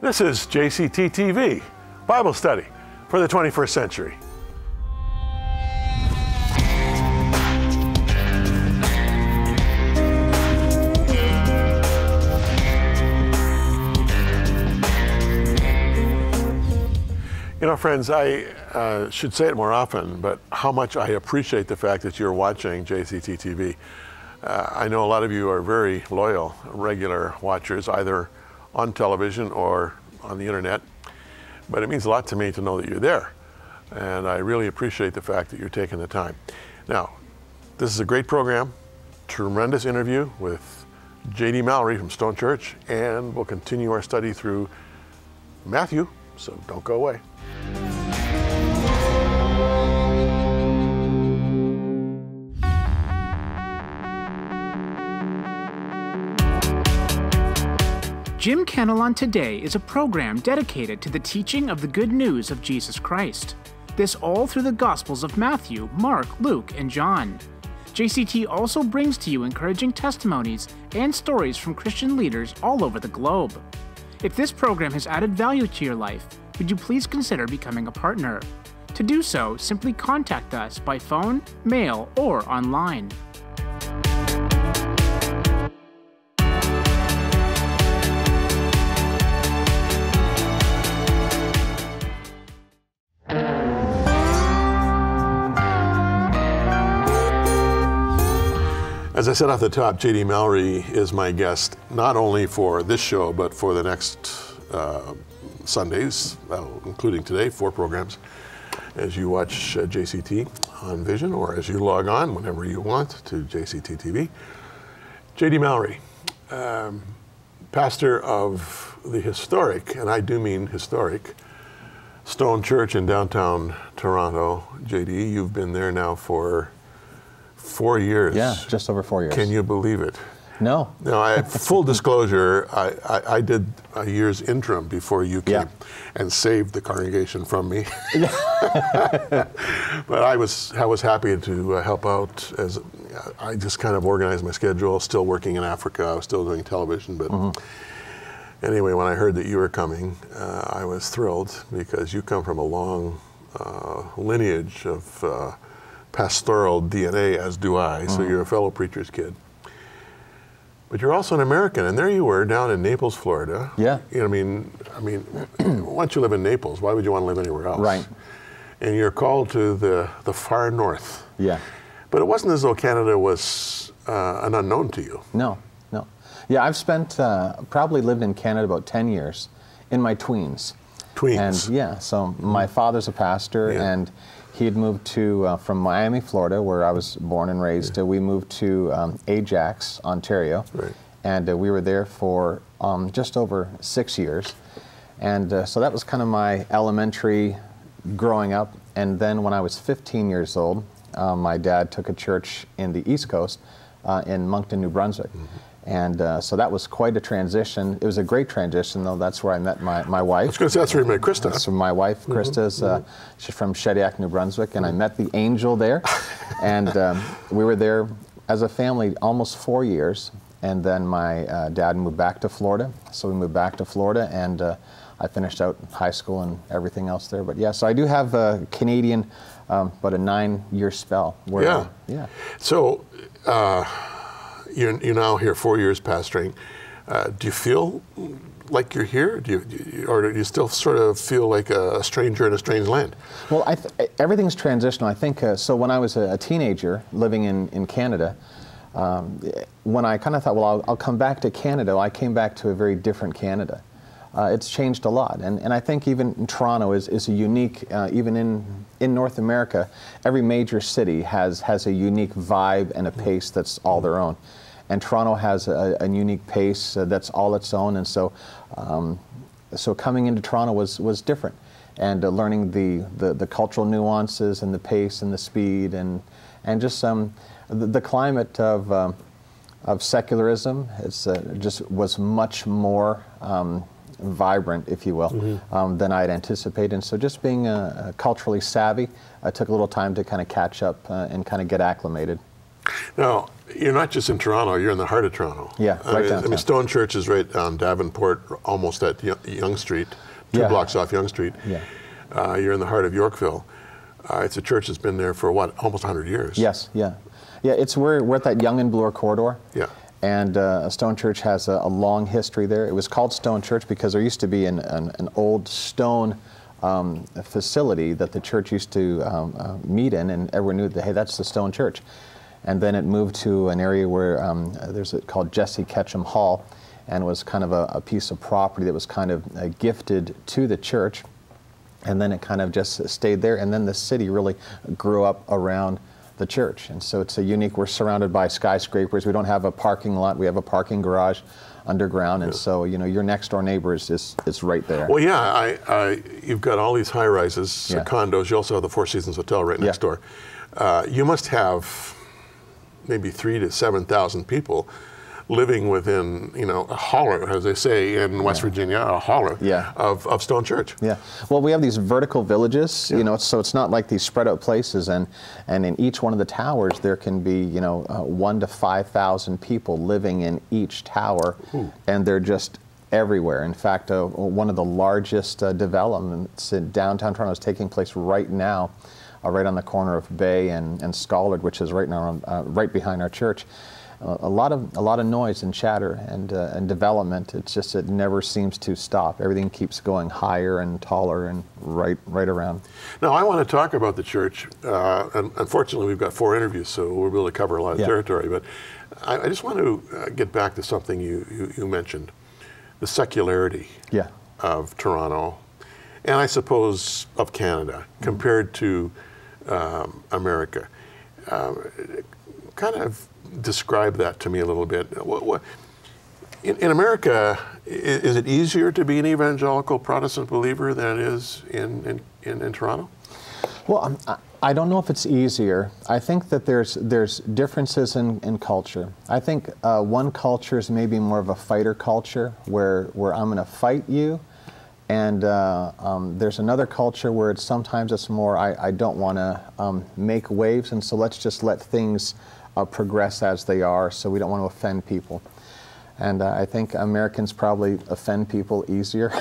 This is JCT TV, Bible study for the 21st century. You know, friends, I should say it more often, but how much I appreciate the fact that you're watching JCT TV. I know a lot of you are very loyal, regular watchers, either on television or on the internet, but it means a lot to me to know that you're there. And I really appreciate the fact that you're taking the time. Now, this is a great program, tremendous interview with J.D. Mallory from Stone Church, and we'll continue our study through Matthew, so don't go away. Jim Cantelon Today is a program dedicated to the teaching of the good news of Jesus Christ. This all through the Gospels of Matthew, Mark, Luke, and John. JCT also brings to you encouraging testimonies and stories from Christian leaders all over the globe. If this program has added value to your life, would you please consider becoming a partner? To do so, simply contact us by phone, mail, or online. As I said off the top, J.D. Mallory is my guest, not only for this show, but for the next Sundays, including today, 4 programs, as you watch JCT on Vision, or as you log on whenever you want to JCT TV. J.D. Mallory, pastor of the historic, and I do mean historic, Stone Church in downtown Toronto. J.D., you've been there now for 4 years. Yeah, just over 4 years. Can you believe it? No. No, full disclosure, I did a year's interim before you came and saved the congregation from me. But I was happy to help out, as I just kind of organized my schedule, still working in Africa, I was still doing television, but anyway, when I heard that you were coming, I was thrilled, because you come from a long lineage of pastoral DNA, as do I, so you're a fellow preacher's kid. But you're also an American, and there you were down in Naples, Florida. Yeah. You know, I mean, once you live in Naples, why would you want to live anywhere else? Right. And you're called to the far north. Yeah. But it wasn't as though Canada was an unknown to you. No, no. Yeah, I've spent, probably lived in Canada about 10 years, in my tweens. Tweens. And yeah, so my father's a pastor, and he had moved to, from Miami, Florida, where I was born and raised. We moved to Ajax, Ontario, and we were there for just over 6 years. And so that was kind of my elementary growing up. And then when I was 15 years old, my dad took a church in the East Coast, in Moncton, New Brunswick. And so that was quite a transition. It was a great transition, though. That's where I met my wife. I was going to say, that's where you met Krista. So my wife, Krista's, she's from Shediac, New Brunswick, and I met the angel there. And we were there as a family almost 4 years. And then my dad moved back to Florida. So we moved back to Florida, and I finished out high school and everything else there. But yeah, so I do have a Canadian, but a 9-year spell. Where, yeah. So, you're now here 4 years pastoring. Do you feel like you're here? Or do you still sort of feel like a stranger in a strange land? Well, everything's transitional. I think, so when I was a teenager living in Canada, when I kind of thought, well, I'll come back to Canada, I came back to a very different Canada. It's changed a lot. And I think even Toronto is a unique, even in North America, every major city has a unique vibe and a pace that's all their own. And Toronto has a unique pace that's all its own. And so so coming into Toronto was different. And learning the cultural nuances and the pace and the speed and just the climate of secularism, it's just was much more vibrant, if you will, than I had anticipated. And so just being culturally savvy, I took a little time to kind of catch up and kind of get acclimated. Now, you're not just in Toronto, you're in the heart of Toronto. Yeah, right downtown. I mean, Stone Church is right on Davenport, almost at Yonge Street, two blocks off Yonge Street. Yeah. You're in the heart of Yorkville. It's a church that's been there for, what, almost 100 years? Yes, yeah. Yeah, we're at that Yonge and Bloor corridor. Yeah. And Stone Church has a long history there. It was called Stone Church because there used to be an old stone facility that the church used to meet in, and everyone knew that, hey, that's the Stone Church. And then it moved to an area where there's called Jesse Ketchum Hall, and was kind of a piece of property that was kind of gifted to the church. And then it kind of just stayed there, and then the city really grew up around the church. And so it's a unique, we're surrounded by skyscrapers. We don't have a parking lot, we have a parking garage underground, and so, you know, your next door neighbor is right there. Well, yeah, you've got all these high-rises, condos. You also have the Four Seasons Hotel right next door. You must have maybe 3,000 to 7,000 people living within, you know, a holler, as they say in West Virginia, a holler of Stone Church. Yeah. Well, we have these vertical villages, you know, so it's not like these spread out places, and in each one of the towers there can be, you know, 1,000 to 5,000 people living in each tower. Ooh. And they're just everywhere. In fact, one of the largest developments in downtown Toronto is taking place right now, right on the corner of Bay and Schollard, which is right now right behind our church. A lot of noise and chatter and development. It's just, it never seems to stop. Everything keeps going higher and taller and right around. Now, I want to talk about the church, and unfortunately we've got 4 interviews, so we'll be able to cover a lot of territory, but I just want to get back to something you mentioned, the secularity of Toronto, and I suppose of Canada, compared to America. Kind of describe that to me a little bit. In America, is it easier to be an evangelical Protestant believer than it is in Toronto? Well, I don't know if it's easier. I think that there's differences in culture. I think one culture is maybe more of a fighter culture, where I'm going to fight you, and there's another culture where sometimes it's more, I don't want to make waves, and so let's just let things progress as they are, so we don't want to offend people. And I think Americans probably offend people easier.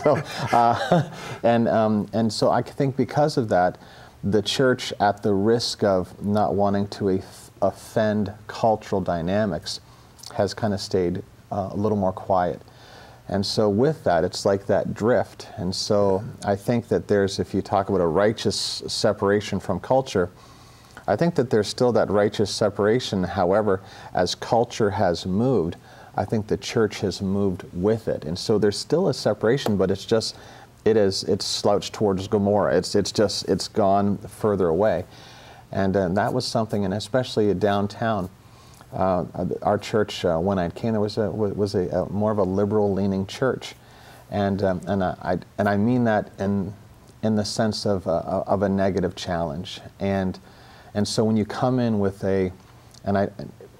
So, and so I think because of that, the church, at the risk of not wanting to offend cultural dynamics, has kind of stayed a little more quiet. And so with that, it's like that drift. And so I think that there's, if you talk about a righteous separation from culture, I think that there's still that righteous separation. However, as culture has moved, I think the church has moved with it. And so there's still a separation, but it's slouched towards Gomorrah. It's gone further away. And that was something, and especially downtown, our church, when I came, there was a more of a liberal leaning church. And I mean that in the sense of a negative challenge. And so when you come in with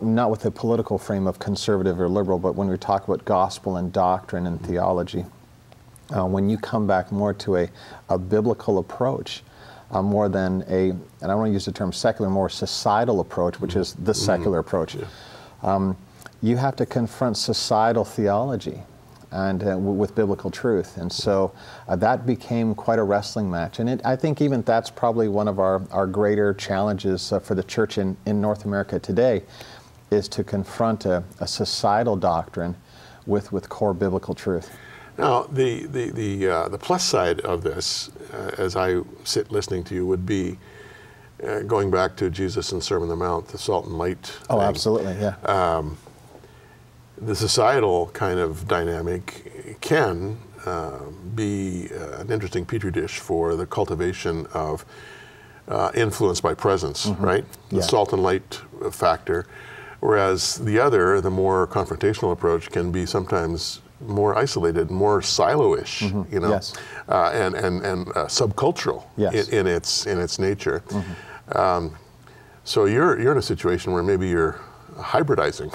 not with a political frame of conservative or liberal, but when we talk about gospel and doctrine and theology, when you come back more to a biblical approach, more than and I don't want to use the term secular, more societal approach, which is the secular approach, you have to confront societal theology and with biblical truth. And so that became quite a wrestling match. And I think even that's probably one of our greater challenges for the church in North America today, is to confront a societal doctrine with core biblical truth. Now, the plus side of this, as I sit listening to you, would be going back to Jesus and Sermon on the Mount, the salt and light thing. Oh, absolutely, yeah. The societal kind of dynamic can be an interesting petri dish for the cultivation of influence by presence, right? The salt and light factor. Whereas the more confrontational approach can be sometimes more isolated, more silo-ish, you know, and subcultural in its nature. So you're in a situation where maybe you're hybridizing,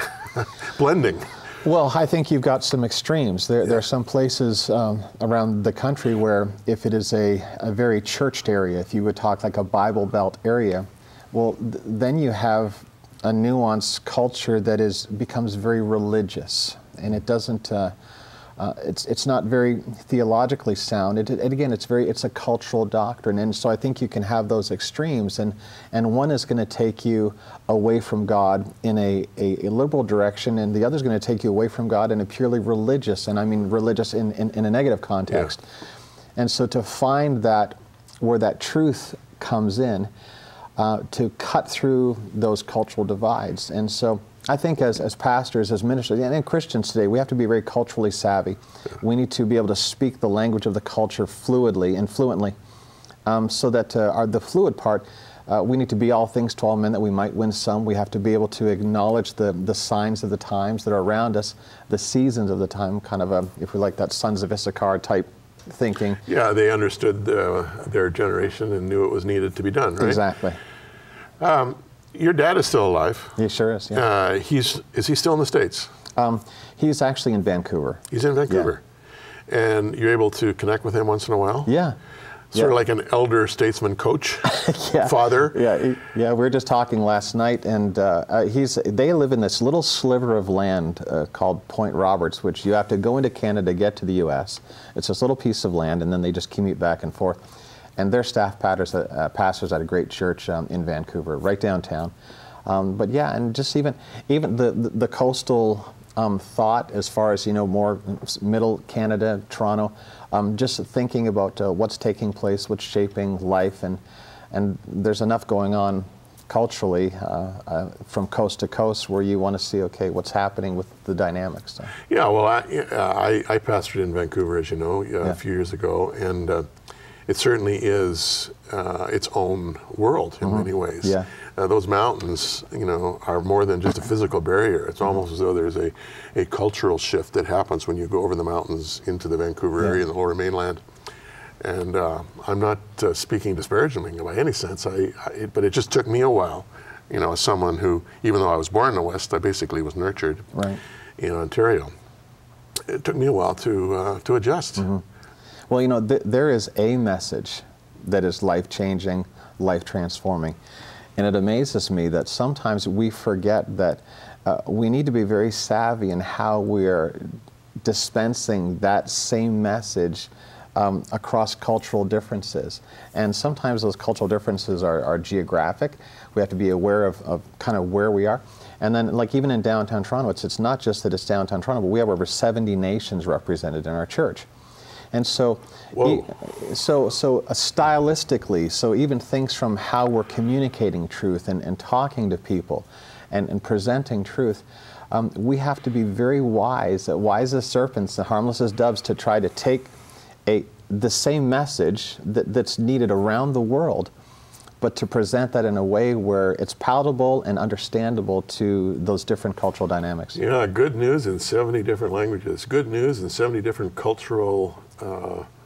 blending. Well, I think you've got some extremes. There are some places around the country where if it is a very churched area, if you would talk like a Bible Belt area, well, then you have nuanced culture that becomes very religious, and it doesn't. It's not very theologically sound. Again, it's a cultural doctrine, and so I think you can have those extremes, and one is going to take you away from God in a liberal direction, and the other is going to take you away from God in a purely religious, and I mean religious in a negative context. Yeah. And so to find that where that truth comes in, to cut through those cultural divides, and so. I think as pastors, as ministers, and Christians today, we have to be very culturally savvy. Yeah. We need to be able to speak the language of the culture fluidly and fluently, so that the fluid part, we need to be all things to all men that we might win some. We have to be able to acknowledge the signs of the times that are around us, the seasons of the time, kind of if we like that Sons of Issachar type thinking. Yeah, they understood their generation and knew it was needed to be done, right? Exactly. Your dad is still alive. He sure is, yeah. Is he still in the States? He's actually in Vancouver. He's in Vancouver. Yeah. And you're able to connect with him once in a while? Yeah. Sort of like an elder statesman coach, yeah. Father? Yeah, we were just talking last night, and they live in this little sliver of land called Point Roberts, which you have to go into Canada to get to the U.S. It's this little piece of land, and then they just commute back and forth. And they're staff pastors at a great church in Vancouver, right downtown. But yeah, and just even the coastal thought, as far as more middle Canada, Toronto, just thinking about what's taking place, what's shaping life, and there's enough going on culturally from coast to coast where you want to see, okay, what's happening with the dynamics. So. Yeah, well, I pastored in Vancouver, as you know, a few years ago, and it certainly is its own world in many ways. Yeah. Those mountains, are more than just a physical barrier. It's almost as though there's a cultural shift that happens when you go over the mountains into the Vancouver area and the Lower Mainland. And I'm not speaking disparagingly by any sense, but it just took me a while, as someone who, even though I was born in the West, I basically was nurtured in Ontario. It took me a while to adjust. Mm-hmm. Well, there is a message that is life-changing, life-transforming. And it amazes me that sometimes we forget that we need to be very savvy in how we're dispensing that same message across cultural differences. And sometimes those cultural differences are geographic. We have to be aware of kind of where we are. And then, like even in downtown Toronto, it's not just that it's downtown Toronto, but we have over 70 nations represented in our church. And so, stylistically, so even things from how we're communicating truth and talking to people and presenting truth, we have to be very wise as serpents, harmless as doves, to try to take the same message that's needed around the world, but to present that in a way where it's palatable and understandable to those different cultural dynamics. Yeah, good news in 70 different languages, good news in 70 different cultural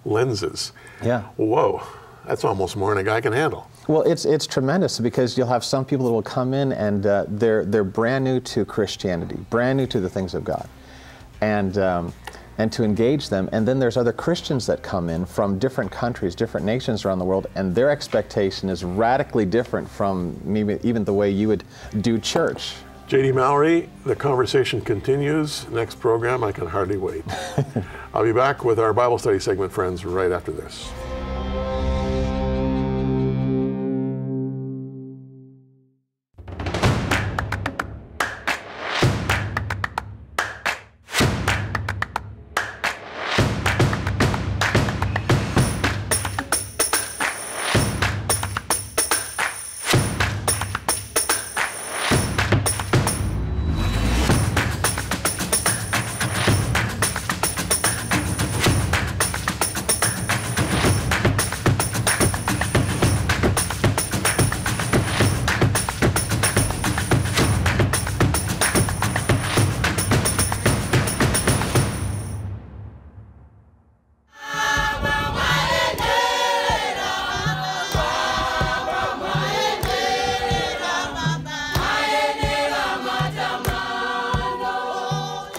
lenses. Yeah. Whoa, that's almost more than a guy can handle. Well, it's tremendous, because you'll have some people that will come in and they're brand new to Christianity, brand new to the things of God, and to engage them. And then there's other Christians that come in from different countries, different nations around the world, and their expectation is radically different from maybe even the way you would do church. J.D. Mallory, the conversation continues. Next program, I can hardly wait. I'll be back with our Bible study segment, friends, right after this.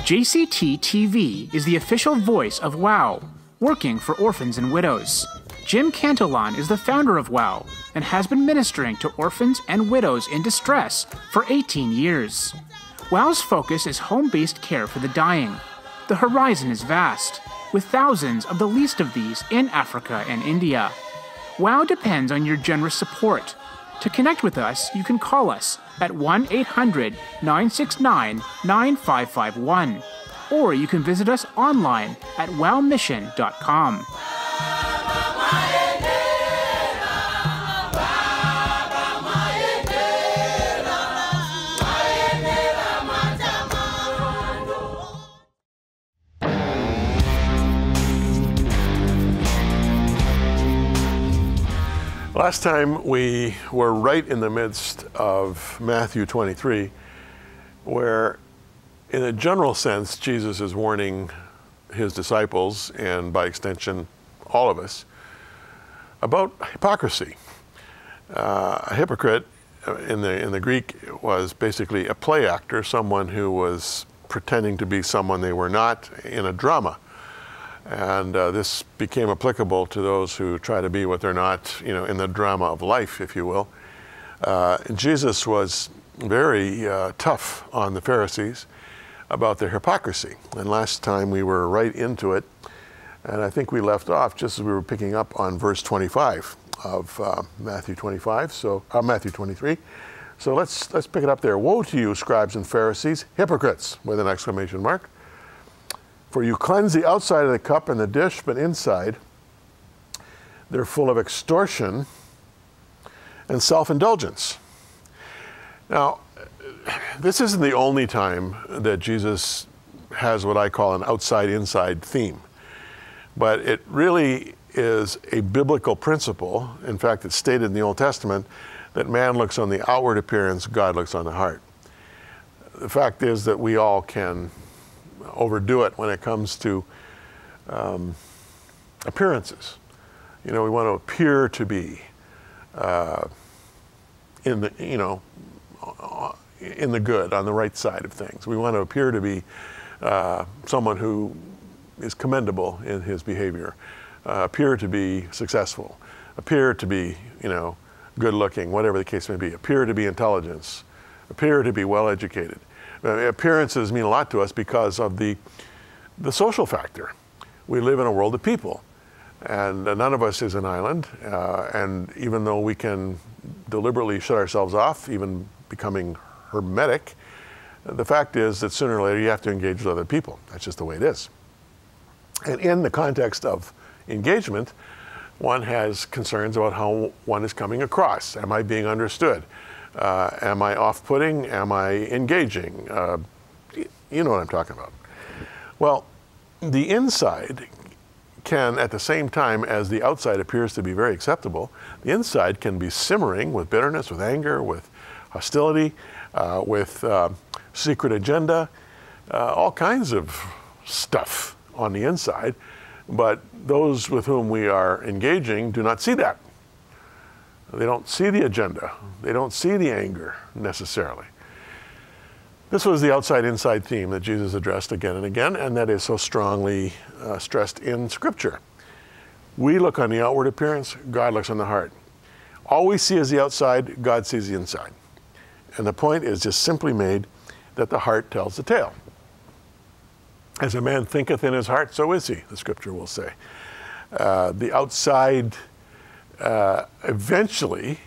JCT TV is the official voice of WOW, working for orphans and widows. Jim Cantelon is the founder of WOW and has been ministering to orphans and widows in distress for 18 years. WOW's focus is home-based care for the dying. The horizon is vast, with thousands of the least of these in Africa and India. WOW depends on your generous support. To connect with us, you can call us at 1-800-969-9551, or you can visit us online at wowmission.com. Last time we were right in the midst of Matthew 23, where in a general sense, Jesus is warning his disciples, and by extension, all of us, about hypocrisy. A hypocrite in the Greek was basically a play actor, someone who was pretending to be someone they were not in a drama. And this became applicable to those who try to be what they're not, in the drama of life, if you will. Jesus was very tough on the Pharisees about their hypocrisy. And last time we were right into it, and I think we left off just as we were picking up on verse 25 of Matthew 23. So let's pick it up there. Woe to you, scribes and Pharisees, hypocrites, with an exclamation mark. For you cleanse the outside of the cup and the dish, but inside they're full of extortion and self-indulgence. Now, this isn't the only time that Jesus has what I call an outside-inside theme, but it really is a biblical principle. In fact, it's stated in the Old Testament that man looks on the outward appearance, God looks on the heart. The fact is that we all can overdo it when it comes to appearances. We want to appear to be in the good, on the right side of things. We want to appear to be someone who is commendable in his behavior, appear to be successful, appear to be, good looking, whatever the case may be, appear to be intelligent, appear to be well educated. Appearances mean a lot to us because of the social factor. We live in a world of people, and none of us is an island. And even though we can deliberately shut ourselves off, even becoming hermetic, the fact is that sooner or later you have to engage with other people. That's just the way it is. And in the context of engagement, one has concerns about how one is coming across. Am I being understood? Am I off-putting? Am I engaging? You know what I'm talking about. Well, the inside can, at the same time as the outside appears to be very acceptable, the inside can be simmering with bitterness, with anger, with hostility, with secret agenda, all kinds of stuff on the inside. But those with whom we are engaging do not see that. They don't see the agenda. They don't see the anger necessarily. This was the outside-inside theme that Jesus addressed again and again, and that is so strongly stressed in Scripture. We look on the outward appearance, God looks on the heart. All we see is the outside, God sees the inside. And the point is just simply made that the heart tells the tale. As a man thinketh in his heart, so is he, the Scripture will say. The outside eventually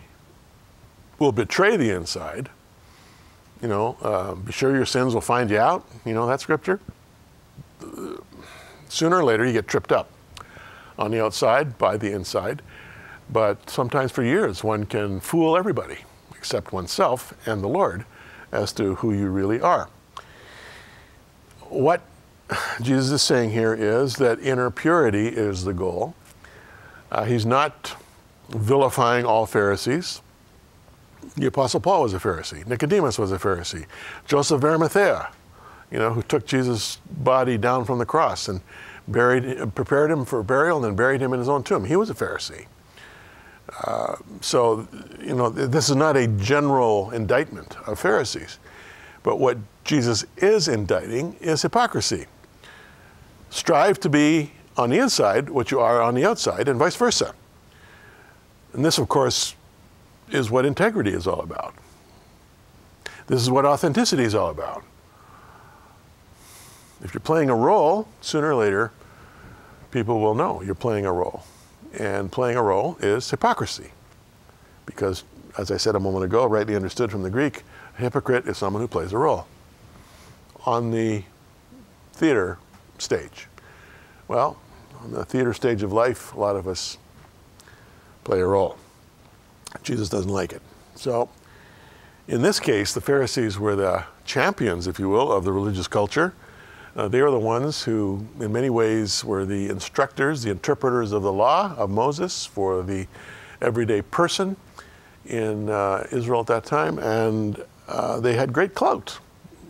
will betray the inside. Be sure your sins will find you out. That Scripture. Sooner or later you get tripped up on the outside by the inside. But sometimes for years one can fool everybody except oneself and the Lord as to who you really are. What Jesus is saying here is that inner purity is the goal. He's not vilifying all Pharisees. The Apostle Paul was a Pharisee. Nicodemus was a Pharisee. Joseph of Arimathea, who took Jesus' body down from the cross and prepared him for burial and then buried him in his own tomb. He was a Pharisee. So this is not a general indictment of Pharisees. But what Jesus is indicting is hypocrisy. Strive to be on the inside what you are on the outside, and vice versa. And this, of course, is what integrity is all about. This is what authenticity is all about. If you're playing a role, sooner or later, people will know you're playing a role. And playing a role is hypocrisy. Because, as I said a moment ago, rightly understood from the Greek, a hypocrite is someone who plays a role on the theater stage. Well, on the theater stage of life, a lot of us play a role. Jesus doesn't like it. So, in this case, the Pharisees were the champions, if you will, of the religious culture. They were the ones who, in many ways, were the instructors, the interpreters of the law of Moses for the everyday person in Israel at that time, and they had great clout.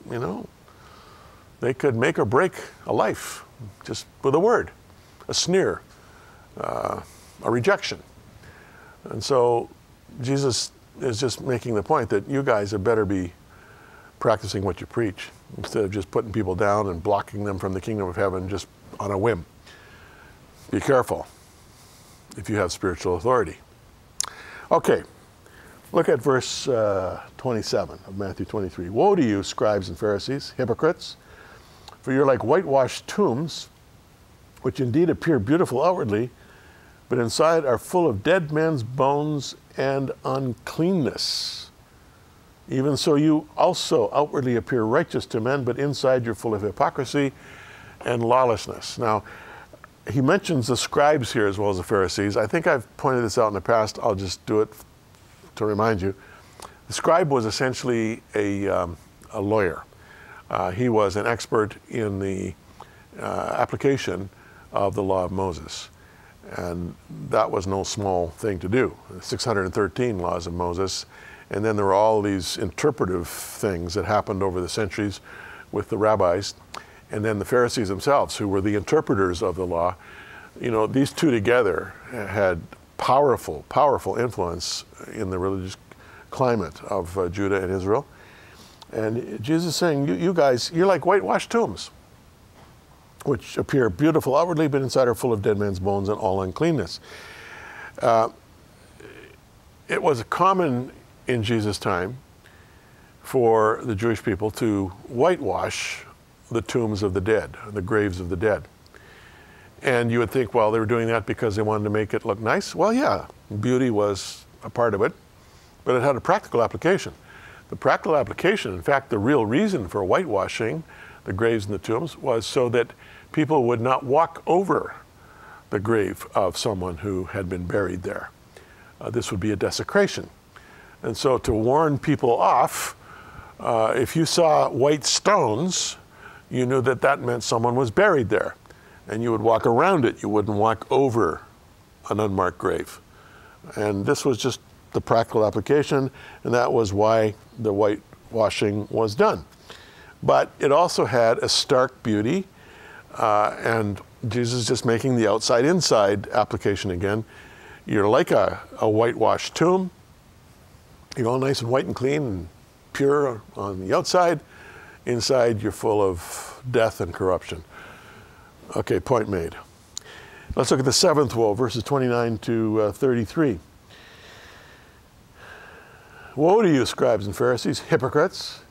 You know, they could make or break a life just with a word, a sneer, a rejection. And so Jesus is just making the point that you guys had better be practicing what you preach instead of just putting people down and blocking them from the kingdom of heaven just on a whim. Be careful if you have spiritual authority. Okay, look at verse 27 of Matthew 23. Woe to you, scribes and Pharisees, hypocrites, for you're like whitewashed tombs, which indeed appear beautiful outwardly, but inside are full of dead men's bones and uncleanness. Even so you also outwardly appear righteous to men, but inside you're full of hypocrisy and lawlessness. Now, he mentions the scribes here as well as the Pharisees. I think I've pointed this out in the past. I'll just do it to remind you. The scribe was essentially a lawyer. He was an expert in the application of the law of Moses. And that was no small thing to do. 613 laws of Moses. And then there were all these interpretive things that happened over the centuries with the rabbis. And then the Pharisees themselves, who were the interpreters of the law. You know, these two together had powerful, powerful influence in the religious climate of Judah and Israel. And Jesus is saying, you guys, you're like whitewashed tombs, which appear beautiful outwardly, but inside are full of dead men's bones and all uncleanness. It was common in Jesus' time for the Jewish people to whitewash the tombs of the dead, the graves of the dead. And you would think, well, they were doing that because they wanted to make it look nice. Well, yeah, beauty was a part of it, but it had a practical application. The practical application, in fact, the real reason for whitewashing the graves and the tombs was so that people would not walk over the grave of someone who had been buried there. This would be a desecration. And so to warn people off, if you saw white stones, you knew that that meant someone was buried there. And you would walk around it. You wouldn't walk over an unmarked grave. And this was just the practical application, and that was why the whitewashing was done. But it also had a stark beauty, and Jesus is just making the outside-inside application again. You're like a whitewashed tomb. You're all nice and white and clean and pure on the outside. Inside, you're full of death and corruption. Okay, point made. Let's look at the seventh woe, verses 29 to 33. Woe to you, scribes and Pharisees, hypocrites,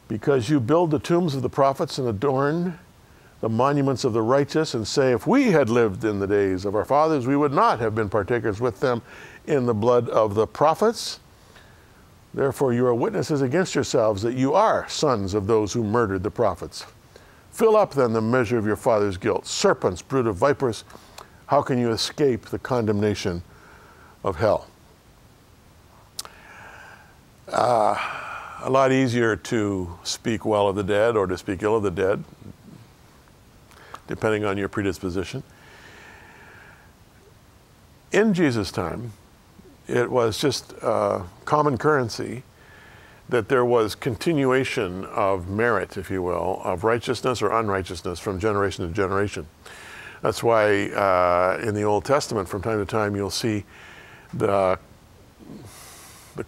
because you build the tombs of the prophets and adorn the monuments of the righteous, and say, if we had lived in the days of our fathers, we would not have been partakers with them in the blood of the prophets. Therefore you are witnesses against yourselves that you are sons of those who murdered the prophets. Fill up then the measure of your father's guilt. Serpents, brood of vipers, how can you escape the condemnation of hell? A lot easier to speak well of the dead or to speak ill of the dead, depending on your predisposition. In Jesus' time, it was just common currency that there was continuation of merit, if you will, of righteousness or unrighteousness from generation to generation. That's why in the Old Testament, from time to time, you'll see the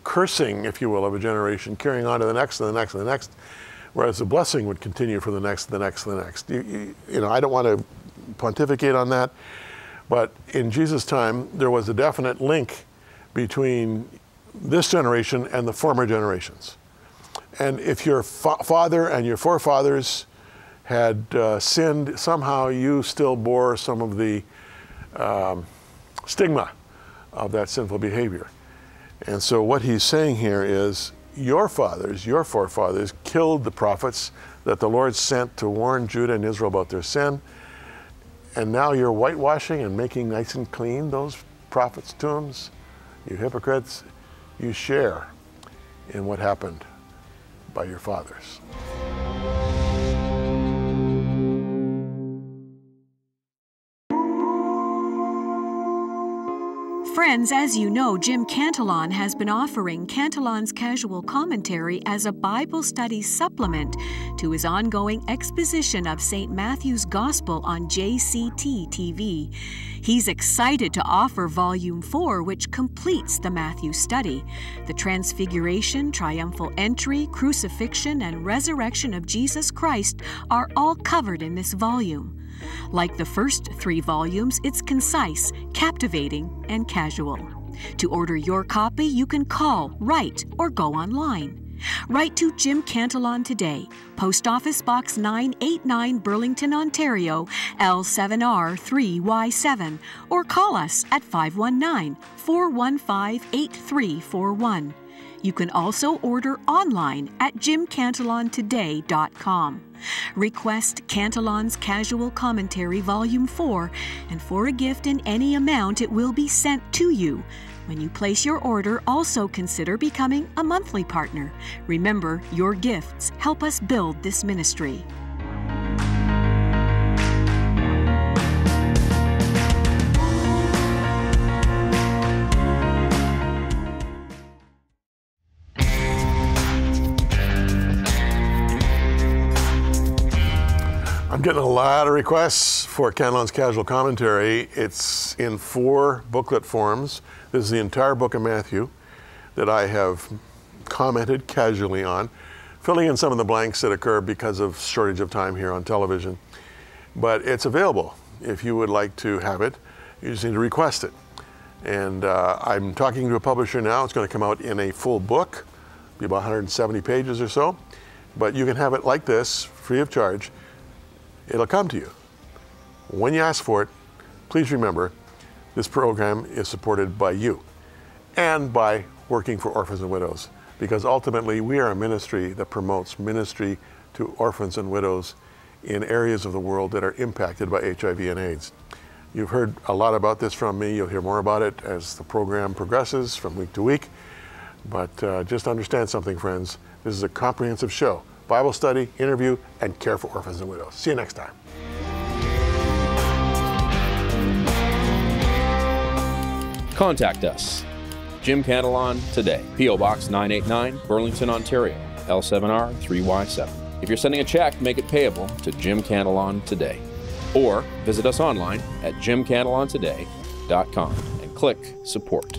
cursing, if you will, of a generation carrying on to the next and the next and the next, whereas the blessing would continue for the next, the next, the next. You know, I don't want to pontificate on that, but in Jesus' time, there was a definite link between this generation and the former generations. And if your father and your forefathers had sinned, somehow you still bore some of the stigma of that sinful behavior. And so what he's saying here is, your fathers, your forefathers, killed the prophets that the Lord sent to warn Judah and Israel about their sin. And now you're whitewashing and making nice and clean those prophets' tombs. You hypocrites, you share in what happened by your fathers. Friends, as you know, Jim Cantelon has been offering Cantelon's Casual Commentary as a Bible study supplement to his ongoing exposition of St. Matthew's Gospel on JCT-TV. He's excited to offer Volume 4, which completes the Matthew study. The Transfiguration, Triumphal Entry, Crucifixion, and Resurrection of Jesus Christ are all covered in this volume. Like the first 3 volumes, it's concise, captivating, and casual. To order your copy, you can call, write, or go online. Write to Jim Cantelon today, Post Office Box 989, Burlington, Ontario, L7R3Y7, or call us at 519-415-8341. You can also order online at jimcantelontoday.com. Request Cantelon's Casual Commentary Volume 4, and for a gift in any amount, it will be sent to you. When you place your order, also consider becoming a monthly partner. Remember, your gifts help us build this ministry. I'm getting a lot of requests for Cantelon's Casual Commentary. It's in 4 booklet forms. This is the entire book of Matthew that I have commented casually on, filling in some of the blanks that occur because of shortage of time here on television. But it's available if you would like to have it. You just need to request it. And I'm talking to a publisher now. It's going to come out in a full book, be about 170 pages or so. But you can have it like this, free of charge. It'll come to you. When you ask for it, please remember this program is supported by you and by working for orphans and widows, because ultimately we are a ministry that promotes ministry to orphans and widows in areas of the world that are impacted by HIV and AIDS. You've heard a lot about this from me. You'll hear more about it as the program progresses from week to week. But just understand something, friends. This is a comprehensive show. Bible study, interview, and care for orphans and widows. See you next time. Contact us. Jim Cantelon today. P.O. Box 989, Burlington, Ontario, L7R3Y7. If you're sending a check, make it payable to Jim Cantelon today. Or visit us online at jimcantelontoday.com and click Support.